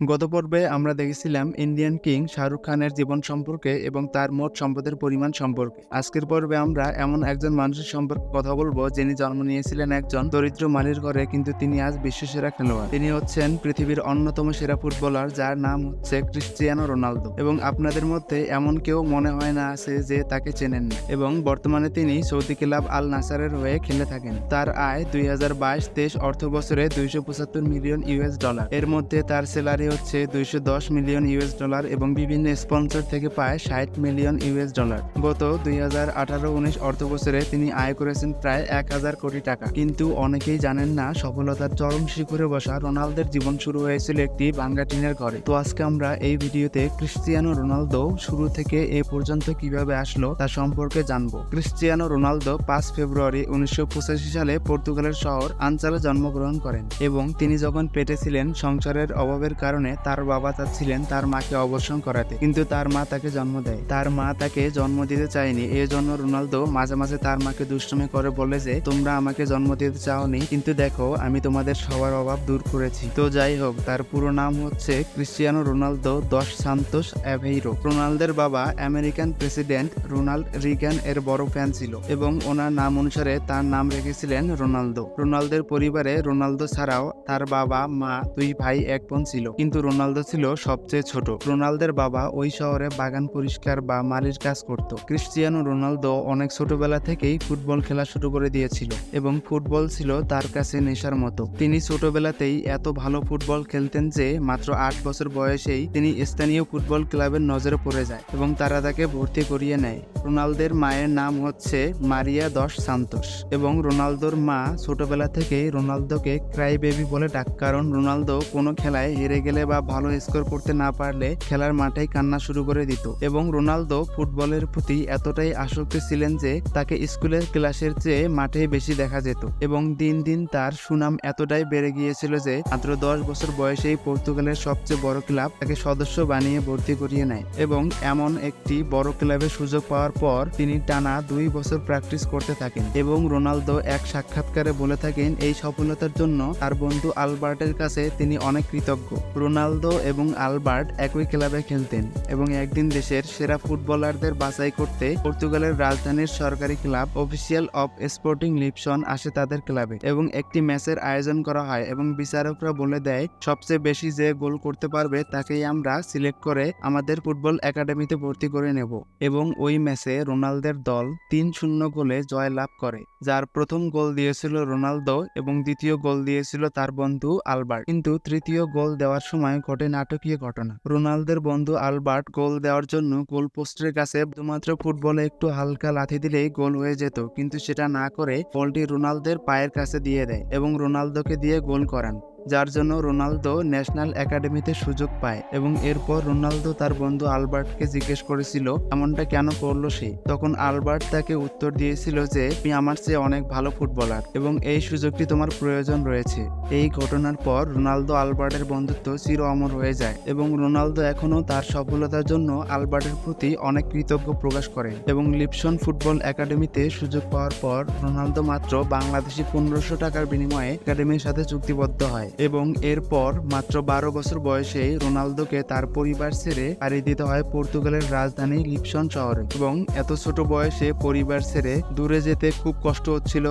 গত পর্বে আমরা দেখেছিলাম ইন্ডিয়ান কিং শাহরুখ খানের জীবন সম্পর্কে এবং তার মোট সম্পদের পরিমাণ সম্পর্কে। আজকের পর্বে আমরা এমন একজন মানুষের সম্পর্কে কথা বলবো যিনি জন্ম নিয়েছিলেন একজন দরিদ্র মালির ঘরে, কিন্তু তিনি আজ বিশ্বসেরা খেলোয়াড়। তিনি হচ্ছেন পৃথিবীর অন্যতম সেরা ফুটবলার, যার নাম হচ্ছে ক্রিস্টিয়ানো রোনালদো। এবং আপনাদের মধ্যে এমন কেউ মনে হয় না আছে যে তাকে চেনেন না। এবং বর্তমানে তিনি সৌদি ক্লাব আল নাসারের হয়ে খেলে থাকেন। তার আয় 2022-23 অর্থ বছরে 275 মিলিয়ন ইউএস ডলার। এর মধ্যে তার স্যালারি হচ্ছে 210 মিলিয়ন ইউএস ডলার এবং বিভিন্ন স্পন্সর থেকে পায় 60 মিলিয়ন ইউএস ডলার। গত 2018-19 অর্থ বছরে তিনি আয় করেছেন প্রায় 1000 কোটি টাকা। কিন্তু অনেকেই জানেন না, সফলতার চরম শিখরে বসা রোনালদোর জীবন শুরু হয়েছিল একটি ভাঙ্গা টিনের ঘরে। তো আজকে আমরা এই ভিডিওতে ক্রিস্টিয়ানো রোনালদো শুরু থেকে এ পর্যন্ত কিভাবে আসলো তা সম্পর্কে জানবো। ক্রিস্টিয়ানো রোনালদো 5 ফেব্রুয়ারি 1985 সালে পর্তুগালের শহর আনচালে জন্মগ্রহণ করেন এবং তিনি যখন পেটে ছিলেন, সংসারের অভাবের কারণে তার বাবা চাচ্ছিলেন তার মাকে অবসর করাতে, কিন্তু তার মা তাকে জন্ম দেয়। তার মা তাকে জন্ম দিতে চায়নি, এজন্য রোনালদো মাঝে মাঝে তার মাকে দুষ্টুমি করে বলে যে, তোমরা আমাকে জন্ম দিতে চাওনি, কিন্তু দেখো আমি তোমাদের সবার অভাব দূর করেছি। তো যাই হোক, তার পুরো নাম হচ্ছে ক্রিস্টিয়ানো রোনালদো দস সান্তোস অ্যাভেইরো। রোনালদোর বাবা আমেরিকান প্রেসিডেন্ট রোনাল্ড রিগান এর বড় ফ্যান ছিল এবং ওনার নাম অনুসারে তার নাম রেখেছিলেন রোনালদো। রোনালদোর পরিবারে রোনালদো ছাড়াও তার বাবা, মা, 2 ভাই, 1 বোন ছিল, কিন্তু রোনালদো ছিল সবচেয়ে ছোট। রোনালদোর বাবা ওই শহরে বাগান পরিষ্কার বা মালির কাজ করত। ক্রিস্টিয়ানো রোনালদো অনেক ছোটবেলা থেকেই ফুটবল খেলা শুরু করে দিয়েছিল এবং ফুটবল ছিল তার কাছে নেশার মতো। তিনি ছোটবেলাতেই এত ভালো ফুটবল খেলতেন যে মাত্র 8 বছর বয়সেই তিনি স্থানীয় ফুটবল ক্লাবের নজরে পড়ে যায় এবং তারা তাকে ভর্তি করিয়ে নেয়। রোনালদোর মায়ের নাম হচ্ছে মারিয়া দস সান্তোস এবং রোনালদোর মা ছোটবেলা থেকেই রোনালদোকে ক্রাই বেবি বলে ডাক, কারণ রোনালদো কোনো খেলায় হেরে গেলে বা ভালো স্কোর করতে না পারলে খেলার মাঠেই কান্না শুরু করে দিত। এবং রোনালদো ফুটবলের প্রতি এতটাই আসক্ত ছিলেন যে তাকে স্কুলের ক্লাসের চেয়ে মাঠেই বেশি দেখা যেত এবং দিন দিন তার সুনাম এতটাই বেড়ে গিয়েছিল যে মাত্র 10 বছর বয়সেই পর্তুগালের সবচেয়ে বড় ক্লাব তাকে সদস্য বানিয়ে ভর্তি করিয়ে নেয়। এবং এমন একটি বড় ক্লাবের সুযোগ পাওয়ার পর তিনি টানা 2 বছর প্র্যাকটিস করতে থাকেন এবং রোনালদো এক সাক্ষাৎকারে বলে থাকেন এই সফলতার জন্য তার বন্ধু আলবার্টের কাছে তিনি অনেক কৃতজ্ঞ। রোনালদো এবং আলবার্ট একই ক্লাবে খেলতেন এবং একদিন দেশের সেরা ফুটবলারদের বাছাই করতে পর্তুগালের রাজধানীর সরকারি club official of sporting Lipson আসে তাদের ক্লাবে এবং একটি ম্যাচের আয়োজন করা হয় এবং বিচারকরা বলে দেয় সবচেয়ে বেশি যে গোল করতে পারবে তাকেই আমরা সিলেক্ট করে আমাদের ফুটবল একাডেমিতে ভর্তি করে নেব। এবং ওই ম্যাচে রোনালদোর দল 3-0 গোলে জয়লাভ করে, যার প্রথম গোল দিয়েছিল রোনালদো এবং দ্বিতীয় গোল দিয়েছিল তার বন্ধু আলবার্ট। কিন্তু তৃতীয় গোল দেওয়ার সময় ঘটে নাটকীয় ঘটনা। রোনালদোর বন্ধু আলবার্ট গোল দেওয়ার জন্য গোল পোস্টের কাছে শুধুমাত্র ফুটবলে একটু হালকা লাথি দিলেই গোল হয়ে যেত, কিন্তু সেটা না করে বলটি রোনালদোর পায়ের কাছে দিয়ে দেয় এবং রোনালদোকে দিয়ে গোল করান, যার জন্য রোনালদো ন্যাশনাল একাডেমিতে সুযোগ পায়। এবং এরপর রোনালদো তার বন্ধু আলবার্টকে জিজ্ঞেস করেছিল এমনটা কেন করলো সে। তখন আলবার্ট তাকে উত্তর দিয়েছিল যে তুমি আমার চেয়ে অনেক ভালো ফুটবলার এবং এই সুযোগটি তোমার প্রয়োজন রয়েছে। এই ঘটনার পর রোনালদো আলবার্টের বন্ধুত্ব চির অমর হয়ে যায় এবং রোনালদো এখনও তার সফলতার জন্য আলবার্টের প্রতি অনেক কৃতজ্ঞ প্রকাশ করে। এবং লিপসন ফুটবল একাডেমিতে সুযোগ পাওয়ার পর রোনালদো মাত্র বাংলাদেশি 1500 টাকার বিনিময়ে একাডেমির সাথে চুক্তিবদ্ধ হয় এবং এরপর মাত্র 12 বছর বয়সেই রোনালদোকে তার পরিবার ছেড়ে পাড়ি দিতে হয় পর্তুগালের রাজধানী লিপসন শহরে। এবং এত ছোট বয়সে পরিবার ছেড়ে দূরে যেতে খুব কষ্ট হচ্ছিল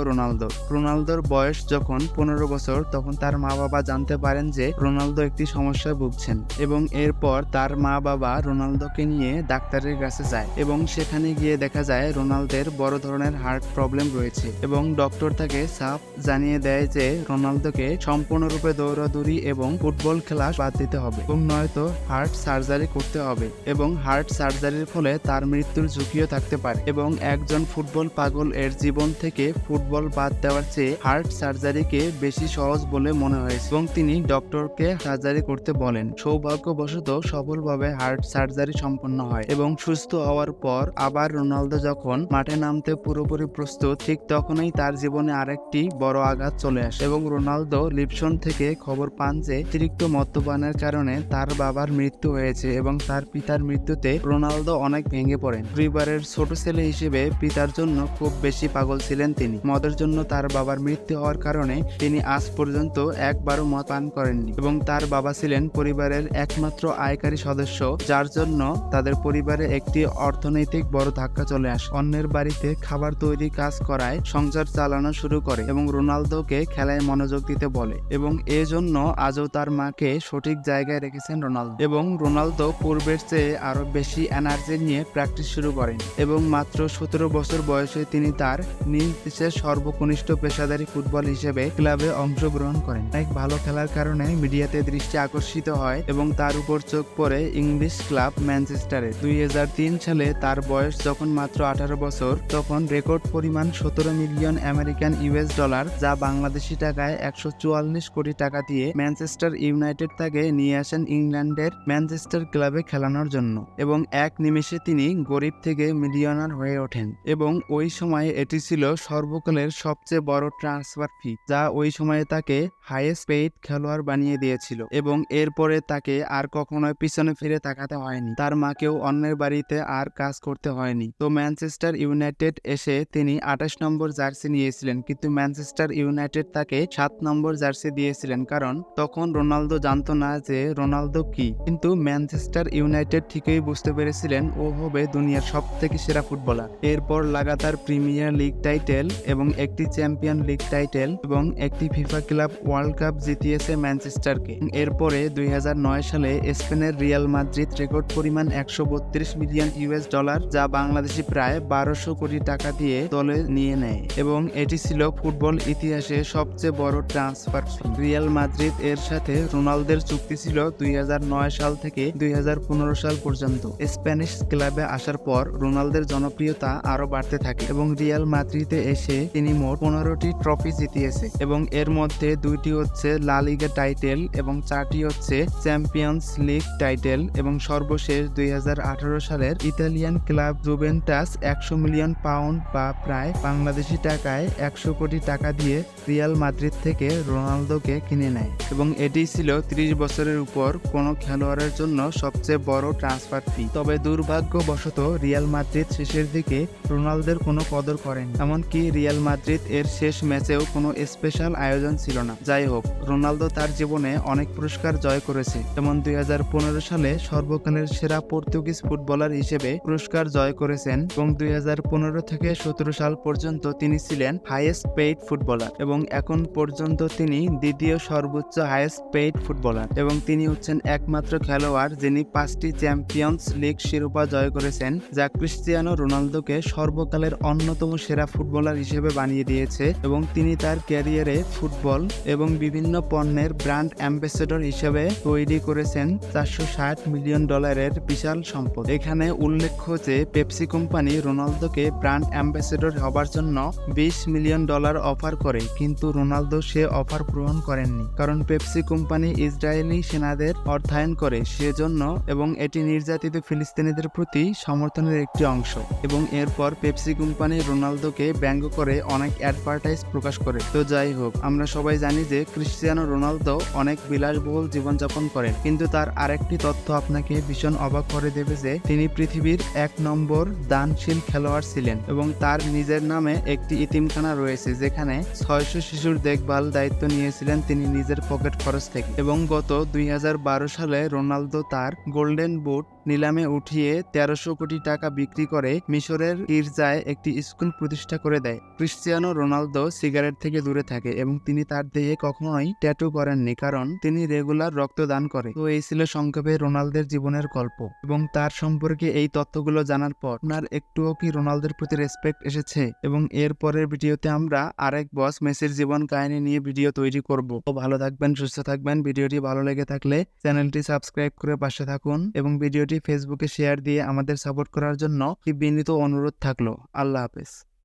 রোনালদোর বয়স যখন 15 বছর, তখন তার মা বাবা জানতে পারেন যে রোনালদো একটি সমস্যায় ভুগছেন এবং এরপর তার মা বাবা রোনালদোকে নিয়ে ডাক্তারের কাছে যায় এবং সেখানে গিয়ে দেখা যায় রোনালদোর বড় ধরনের হার্ট প্রবলেম রয়েছে এবং ডক্টর তাকে সাফ জানিয়ে দেয় যে রোনালদোকে সম্পূর্ণরূপে দৌড়াদৌড়ি এবং ফুটবল খেলা বাদ দিতে হবে এবং নয়তো হার্ট সার্জারি করতে হবে এবং হার্ট সার্জারির ফলে তার মৃত্যুর ঝুঁকিও থাকতে পারে। এবং একজন ফুটবল পাগল এর জীবন থেকে ফুটবল বাদ দেওয়ার চেয়ে হার্ট সার্জারিকে বেশি সহজ বলে মনে হয়েছে এবং তিনি ডক্টরকে সার্জারি করতে বলেন। সৌভাগ্যবশত সফলভাবে হার্ট সার্জারি সম্পন্ন হয় এবং সুস্থ হওয়ার পর আবার রোনালদো যখন মাঠে নামতে পুরোপুরি প্রস্তুত, ঠিক তখনই তার জীবনে আরেকটি বড় আঘাত চলে আসে এবং রোনালদো লিপসন থেকে থেকে খবর পান যে অতিরিক্ত মদ্যপানের কারণে তার বাবার মৃত্যু হয়েছে এবং তার পিতার মৃত্যুতে রোনালদো অনেক ভেঙে পড়েন। পরিবারের ছোট ছেলে হিসেবে পিতার জন্য খুব বেশি পাগল ছিলেন তিনি। মদের জন্য তার বাবার মৃত্যু হওয়ার কারণে তিনি আজ পর্যন্ত একবারও মদ পান করেননি এবং তার বাবা ছিলেন পরিবারের একমাত্র আয়কারী সদস্য, যার জন্য তাদের পরিবারে একটি অর্থনৈতিক বড় ধাক্কা চলে আসে। অন্যের বাড়িতে খাবার তৈরি কাজ করায় সংসার চালানো শুরু করে এবং রোনালদোকে খেলায় মনোযোগ দিতে বলে এবং এজন্য আজও তার মাকে সঠিক জায়গায় রেখেছেন রোনালদো। এবং রোনালদো পূর্বের চেয়ে আরো বেশি এনার্জি নিয়ে প্র্যাকটিস শুরু করেন এবং মাত্র 17 বছর বয়সে তিনি তার নিজ দেশের সর্বকনিষ্ঠ পেশাদারী ফুটবল হিসেবে ক্লাবে অংশগ্রহণ করেন। অনেক ভালো খেলার কারণে মিডিয়াতে দৃষ্টি আকর্ষিত হয় এবং তার উপর চোখ পড়ে ইংলিশ ক্লাব ম্যানচেস্টারে। 2003 সালে তার বয়স যখন মাত্র 18 বছর, তখন রেকর্ড পরিমাণ 17 মিলিয়ন আমেরিকান ইউএস ডলার, যা বাংলাদেশি টাকায় 144 কোটি টাকা দিয়ে ম্যানচেস্টার ইউনাইটেড তাকে নিয়ে আসেন ইংল্যান্ডের ম্যানচেস্টার ক্লাবে খেলানোর জন্য এবং এক নিমেষে তিনি গরিব থেকে মিলিয়নার হয়ে ওঠেন এবং ওই সময়ে এটি ছিল সর্বকালের সবচেয়ে বড় ট্রান্সফার ফি, যা ওই সময়ে তাকে হাইয়েস্ট পেইড খেলোয়াড় বানিয়ে দিয়েছিল এবং এরপরে তাকে আর কখনোই পিছনে ফিরে তাকাতে হয়নি। তার মাকেও অন্যের বাড়িতে আর কাজ করতে হয়নি। তো ম্যানচেস্টার ইউনাইটেড এসে তিনি 28 নম্বর জার্সি নিয়েছিলেন, কিন্তু ম্যানচেস্টার ইউনাইটেড তাকে 7 নম্বর জার্সি দিয়েছিলেন, কারণ তখন রোনালদো জানতো না যে রোনালদো কি। কিন্তু ম্যানচেস্টার ইউনাইটেড ঠিকই বুঝতে পেরেছিলেন ও হবে দুনিয়ার সবথেকে সেরা ফুটবলার। এরপর লাগাতার প্রিমিয়ার লিগ টাইটেল এবং একটি চ্যাম্পিয়ন লিগ টাইটেল এবং একটি ফিফা ক্লাব ওয়ার্ল্ড কাপ জিতিয়েছে ম্যানচেস্টারকে। এরপরে 2009 সালে স্পেনের রিয়াল মাদ্রিদ রেকর্ড পরিমাণ 132 মিলিয়ন ইউএস ডলার, যা বাংলাদেশি প্রায় 1200 কোটি টাকা দিয়ে দলে নিয়ে নেয় এবং এটি ছিল ফুটবল ইতিহাসে সবচেয়ে বড় ট্রান্সফার ফি। রিয়াল মাদ্রিদ এর সাথে রোনালদোর চুক্তি ছিল 2009 সাল থেকে 2015 সাল পর্যন্ত। স্প্যানিশ ক্লাবে আসার পর রোনালদোর জনপ্রিয়তা আরো বাড়তে থাকে এবং রিয়াল মাদ্রিদে এসে তিনি মোট 15টি ট্রফি জিতিয়েছে এবং এর মধ্যে 2টি হচ্ছে লা লিগা টাইটেল এবং 4টি হচ্ছে চ্যাম্পিয়ন্স লিগ টাইটেল এবং সর্বশেষ 2018 সালের Italian club Juventus 100 million pound বা প্রায় বাংলাদেশি টাকায় 100 কোটি টাকা দিয়ে রিয়াল মাদ্রিদ থেকে রোনালদোকে কিনে নেয় এবং এটি ছিল 30 বছরের উপর কোনো খেলোয়াড়ের জন্য সবচেয়ে বড় ট্রান্সফার ফি। তবে দুর্ভাগ্যবশত রিয়াল মাদ্রিদ শেষের দিকে রোনালদোর কোনো কদর করেন, এমনকি রিয়াল মাদ্রিদ এর শেষ ম্যাচেও কোনো স্পেশাল আয়োজন ছিল না। যাই হোক, রোনালদো তার জীবনে অনেক পুরস্কার জয় করেছে, যেমন 2015 সালে সর্বকালের সেরা পর্তুগিজ ফুটবলার হিসেবে পুরস্কার জয় করেছেন এবং 2015 থেকে 17 সাল পর্যন্ত তিনি ছিলেন হাইয়েস্ট পেইড ফুটবলার এবং এখন পর্যন্ত তিনি দ্বিতীয় সর্বোচ্চ হাইয়েস্ট পেইড ফুটবলার এবং তিনি হচ্ছেন একমাত্র খেলোয়াড় যিনি 5টি চ্যাম্পিয়ন্স লিগ শিরোপা জয় করেছেন, যা ক্রিস্টিয়ানো রোনালদোকে সর্বকালের অন্যতম সেরা ফুটবলার হিসেবে বানিয়ে দিয়েছে এবং তিনি তার ক্যারিয়ারে ফুটবল এবং বিভিন্ন পণ্যের ব্র্যান্ড অ্যাম্বাসেডর হিসেবে তৈরি করেছেন 460 মিলিয়ন ডলারের বিশাল সম্পদ। এখানে উল্লেখ্য যে পেপসি কোম্পানি রোনালদোকে ব্র্যান্ড অ্যাম্বাসেডর হবার জন্য 20 মিলিয়ন ডলার অফার করে, কিন্তু রোনালদো সে অফার পূরণ করেননি, কারণ পেপসি কোম্পানি ইসরায়েলি সেনাদের অর্থায়ন করে সেজন্য এবং এটি নির্যাতিত ফিলিস্তিনিদের প্রতি সমর্থনের একটি অংশ। এবং এরপর পেপসি কোম্পানি রোনালদোকে ব্যঙ্গ করে অনেক অ্যাডভার্টাইজ প্রকাশ করে। তো যাই হোক, আমরা সবাই জানি যে ক্রিস্টিয়ানো রোনালদো অনেক বিলাসবহুল জীবনযাপন করেন, কিন্তু তার আরেকটি তথ্য আপনাকে ভীষণ অবাক করে দেবে যে তিনি পৃথিবীর 1 নম্বর দানশীল খেলোয়াড় ছিলেন এবং তার নিজের নামে একটি ইতিমখানা রয়েছে যেখানে 600 শিশুর দেখভাল দায়িত্ব নিয়েছিলেন তিনি নিজের পকেট খরচ থেকে। এবং গত 2012 সালে রোনালদো তার গোল্ডেন বুট নিলামে উঠিয়ে 1300 কোটি টাকা বিক্রি করে মিশরের গির্জায় একটি স্কুল প্রতিষ্ঠা করে দেয়। ক্রিস্টিয়ানো রোনালদো সিগারেট থেকে দূরে থাকে এবং তিনি তার দেহে কখনোই ট্যাটু করেননি, কারণ তিনি রেগুলার রক্তদান করে। তো এই ছিল সংক্ষেপে রোনালদোর জীবনের গল্প এবং তার সম্পর্কে এই তথ্যগুলো জানার পর আপনার একটুও কি রোনালদোর প্রতি রেসপেক্ট এসেছে? এবং এর পরের ভিডিওতে আমরা আরেক বস মেসির জীবন কাহিনী নিয়ে ভিডিও তৈরি করব। তো ভালো থাকবেন, সুস্থ থাকবেন। ভিডিওটি ভালো লেগে থাকলে চ্যানেলটি সাবস্ক্রাইব করে পাশে থাকুন এবং ভিডিওটি ফেসবুকে শেয়ার দিয়ে আমাদের সাপোর্ট করার জন্য বিনীত অনুরোধ থাকলো। আল্লাহ হাফেজ।